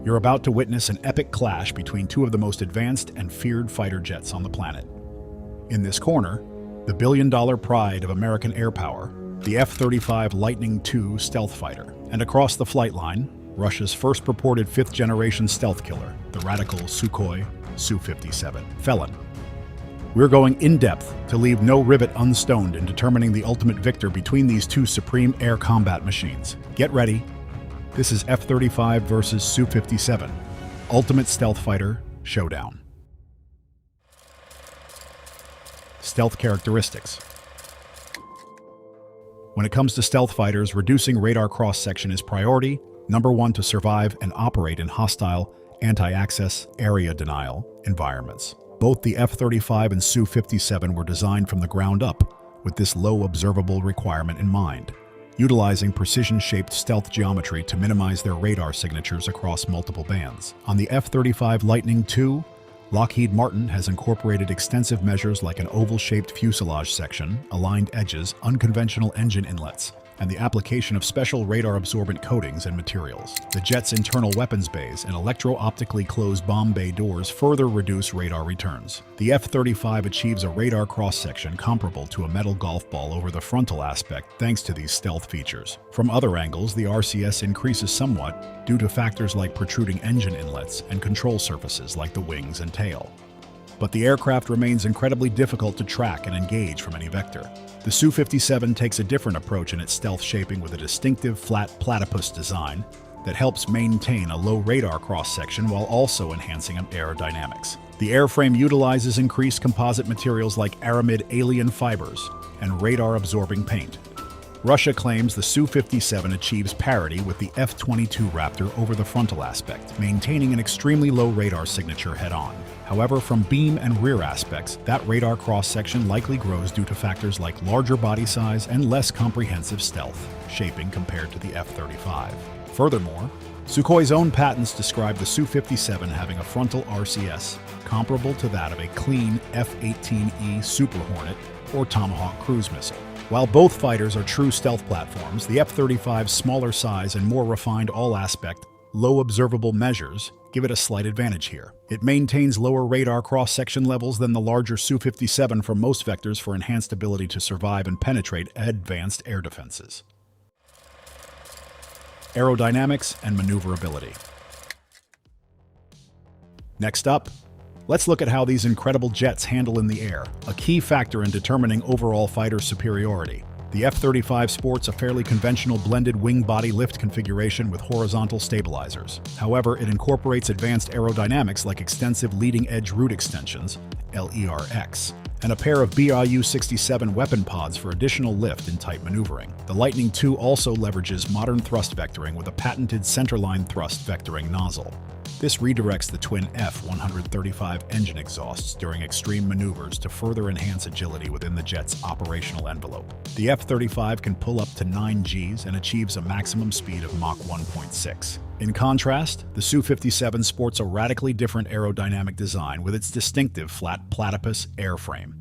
You're about to witness an epic clash between two of the most advanced and feared fighter jets on the planet. In this corner, the billion-dollar pride of American airpower, the F-35 Lightning II stealth fighter, and across the flight line, Russia's first purported fifth-generation stealth killer, the radical Sukhoi Su-57 Felon. We're going in-depth to leave no rivet unstoned in determining the ultimate victor between these two supreme air combat machines. Get ready. This is F-35 versus Su-57, Ultimate Stealth Fighter Showdown. Stealth characteristics. When it comes to stealth fighters, reducing radar cross-section is priority number one to survive and operate in hostile, anti-access, area denial environments. Both the F-35 and Su-57 were designed from the ground up with this low observable requirement in mind, utilizing precision-shaped stealth geometry to minimize their radar signatures across multiple bands. On the F-35 Lightning II, Lockheed Martin has incorporated extensive measures like an oval-shaped fuselage section, aligned edges, unconventional engine inlets, and the application of special radar-absorbent coatings and materials. The jet's internal weapons bays and electro-optically closed bomb bay doors further reduce radar returns. The F-35 achieves a radar cross-section comparable to a metal golf ball over the frontal aspect thanks to these stealth features. From other angles, the RCS increases somewhat due to factors like protruding engine inlets and control surfaces like the wings and tail. But the aircraft remains incredibly difficult to track and engage from any vector. The Su-57 takes a different approach in its stealth shaping with a distinctive flat platypus design that helps maintain a low radar cross-section while also enhancing aerodynamics. The airframe utilizes increased composite materials like aramid alien fibers and radar-absorbing paint. Russia claims the Su-57 achieves parity with the F-22 Raptor over the frontal aspect, maintaining an extremely low radar signature head-on. However, from beam and rear aspects, that radar cross-section likely grows due to factors like larger body size and less comprehensive stealth shaping compared to the F-35. Furthermore, Sukhoi's own patents describe the Su-57 having a frontal RCS comparable to that of a clean F-18E Super Hornet or Tomahawk cruise missile. While both fighters are true stealth platforms, the F-35's smaller size and more refined all-aspect, low observable measures give it a slight advantage here. It maintains lower radar cross-section levels than the larger Su-57 for most vectors for enhanced ability to survive and penetrate advanced air defenses. Aerodynamics and maneuverability. Next up, let's look at how these incredible jets handle in the air, a key factor in determining overall fighter superiority. The F-35 sports a fairly conventional blended wing-body lift configuration with horizontal stabilizers. However, it incorporates advanced aerodynamics like extensive leading-edge root extensions, LERX, and a pair of Su-57 weapon pods for additional lift and tight maneuvering. The Lightning II also leverages modern thrust vectoring with a patented centerline thrust vectoring nozzle. This redirects the twin F-135 engine exhausts during extreme maneuvers to further enhance agility within the jet's operational envelope. The F-35 can pull up to 9 Gs and achieves a maximum speed of Mach 1.6. In contrast, the Su-57 sports a radically different aerodynamic design with its distinctive flat platypus airframe.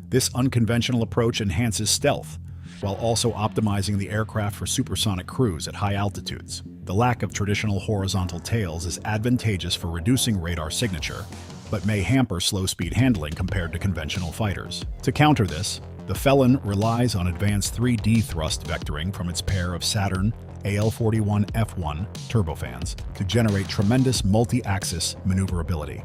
This unconventional approach enhances stealth, while also optimizing the aircraft for supersonic cruise at high altitudes. The lack of traditional horizontal tails is advantageous for reducing radar signature, but may hamper slow-speed handling compared to conventional fighters. To counter this, the Felon relies on advanced 3D thrust vectoring from its pair of Saturn AL-41F1 turbofans to generate tremendous multi-axis maneuverability.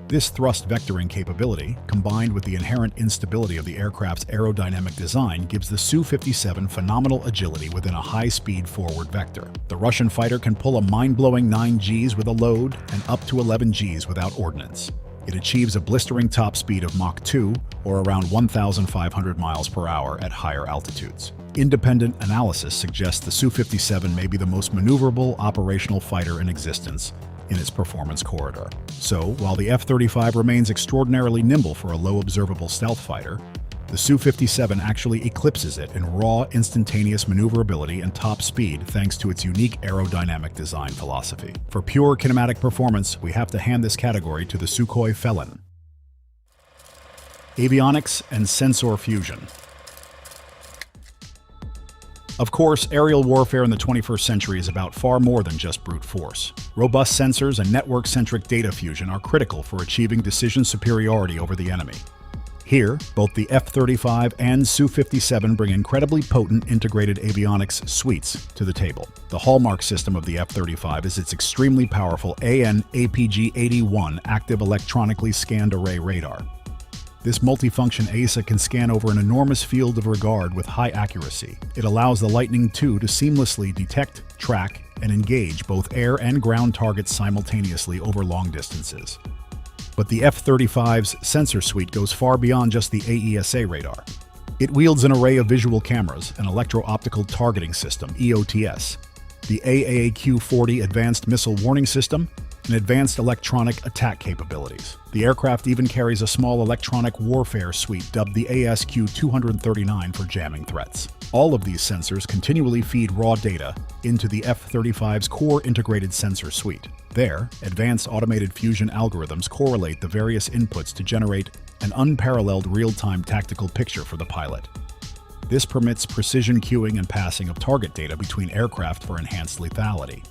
This thrust vectoring capability, combined with the inherent instability of the aircraft's aerodynamic design, gives the Su-57 phenomenal agility within a high-speed forward vector. The Russian fighter can pull a mind-blowing 9 Gs with a load and up to 11 Gs without ordnance. It achieves a blistering top speed of Mach 2, or around 1,500 miles per hour at higher altitudes. Independent analysis suggests the Su-57 may be the most maneuverable operational fighter in existence in its performance corridor. So, while the F-35 remains extraordinarily nimble for a low observable stealth fighter, the Su-57 actually eclipses it in raw, instantaneous maneuverability and top speed thanks to its unique aerodynamic design philosophy. For pure kinematic performance, we have to hand this category to the Sukhoi Felon. Avionics and sensor fusion. Of course, aerial warfare in the 21st century is about far more than just brute force. Robust sensors and network-centric data fusion are critical for achieving decision superiority over the enemy. Here, both the F-35 and Su-57 bring incredibly potent integrated avionics suites to the table. The hallmark system of the F-35 is its extremely powerful AN/APG-81 active electronically scanned array radar. This multifunction ASA can scan over an enormous field of regard with high accuracy. It allows the Lightning II to seamlessly detect, track, and engage both air and ground targets simultaneously over long distances. But the F-35's sensor suite goes far beyond just the AESA radar. It wields an array of visual cameras, an electro-optical targeting system, EOTS, the AAQ-40 Advanced Missile Warning System, and advanced electronic attack capabilities. The aircraft even carries a small electronic warfare suite dubbed the ASQ-239 for jamming threats. All of these sensors continually feed raw data into the F-35's core integrated sensor suite. There, advanced automated fusion algorithms correlate the various inputs to generate an unparalleled real-time tactical picture for the pilot. This permits precision queuing and passing of target data between aircraft for enhanced lethality.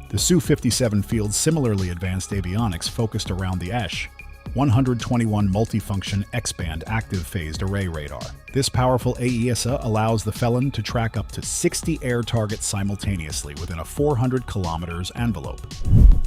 The Su-57 fields similarly advanced avionics focused around the ESH-121 multifunction X-band active phased array radar. This powerful AESA allows the Felon to track up to 60 air targets simultaneously within a 400 kilometers envelope.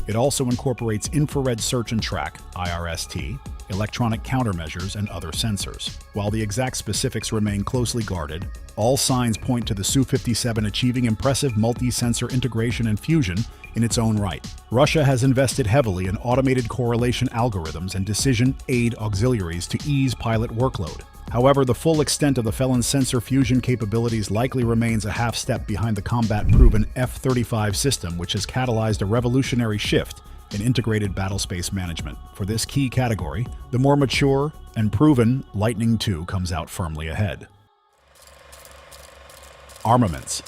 It also incorporates infrared search and track, IRST, electronic countermeasures, and other sensors. While the exact specifics remain closely guarded, all signs point to the Su-57 achieving impressive multi-sensor integration and fusion in its own right. Russia has invested heavily in automated correlation algorithms and decision aid auxiliaries to ease pilot workload. However, the full extent of the Felon's sensor fusion capabilities likely remains a half step behind the combat-proven F-35 system, which has catalyzed a revolutionary shift in integrated battlespace management. For this key category, the more mature and proven Lightning II comes out firmly ahead. Armaments.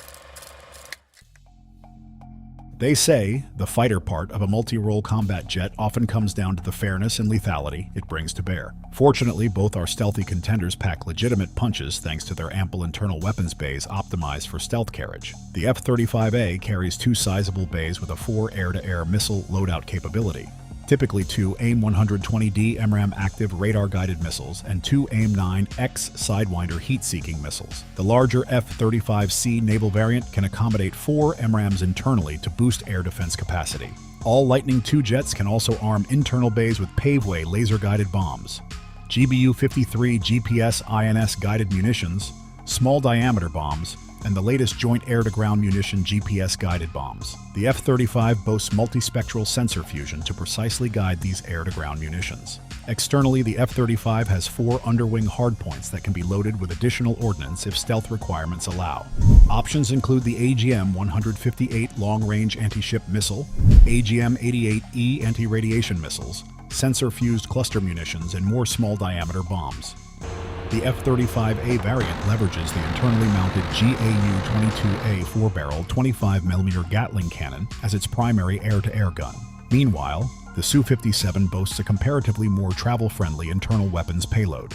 They say the fighter part of a multi-role combat jet often comes down to the fairness and lethality it brings to bear. Fortunately, both our stealthy contenders pack legitimate punches thanks to their ample internal weapons bays optimized for stealth carriage. The F-35A carries two sizable bays with a 4 air-to-air missile loadout capability. Typically 2 AIM-120D MRAM active radar-guided missiles and 2 AIM-9X Sidewinder heat-seeking missiles. The larger F-35C naval variant can accommodate 4 MRAMs internally to boost air defense capacity. All Lightning II jets can also arm internal bays with paveway laser-guided bombs, GBU-53 GPS-INS guided munitions, small-diameter bombs, and the latest joint air-to-ground munition GPS-guided bombs. The F-35 boasts multispectral sensor fusion to precisely guide these air-to-ground munitions. Externally, the F-35 has 4 underwing hardpoints that can be loaded with additional ordnance if stealth requirements allow. Options include the AGM-158 long-range anti-ship missile, AGM-88E anti-radiation missiles, sensor-fused cluster munitions, and more small-diameter bombs. The F-35A variant leverages the internally mounted GAU-22A 4-barrel 25mm Gatling cannon as its primary air-to-air gun. Meanwhile, the Su-57 boasts a comparatively more travel-friendly internal weapons payload.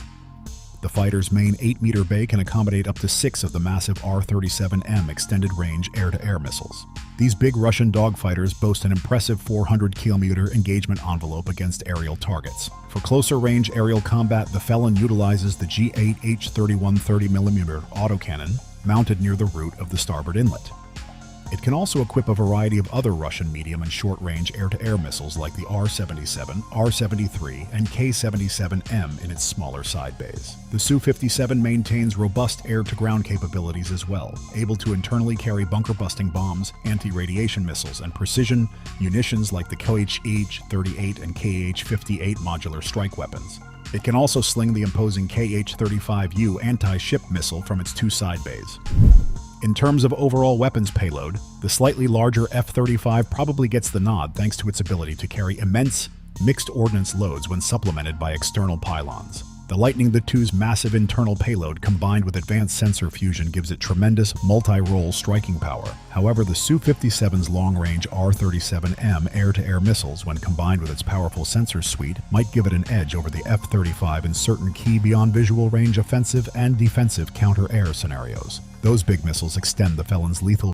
The fighter's main 8-meter bay can accommodate up to 6 of the massive R-37M extended-range air-to-air missiles. These big Russian dogfighters boast an impressive 400-kilometer engagement envelope against aerial targets. For closer-range aerial combat, the Felon utilizes the G8H-31 30mm autocannon mounted near the root of the starboard inlet. It can also equip a variety of other Russian medium and short-range air-to-air missiles like the R-77, R-73, and K-77M in its smaller side bays. The Su-57 maintains robust air-to-ground capabilities as well, able to internally carry bunker-busting bombs, anti-radiation missiles, and precision munitions like the KH-38 and KH-58 modular strike weapons. It can also sling the imposing KH-35U anti-ship missile from its 2 side bays. In terms of overall weapons payload, the slightly larger F-35 probably gets the nod thanks to its ability to carry immense, mixed ordnance loads when supplemented by external pylons. The Lightning II's massive internal payload combined with advanced sensor fusion gives it tremendous multi-role striking power. However, the Su-57's long-range R-37M air-to-air missiles, when combined with its powerful sensor suite, might give it an edge over the F-35 in certain key beyond visual range offensive and defensive counter-air scenarios. Those big missiles extend the Felon's lethal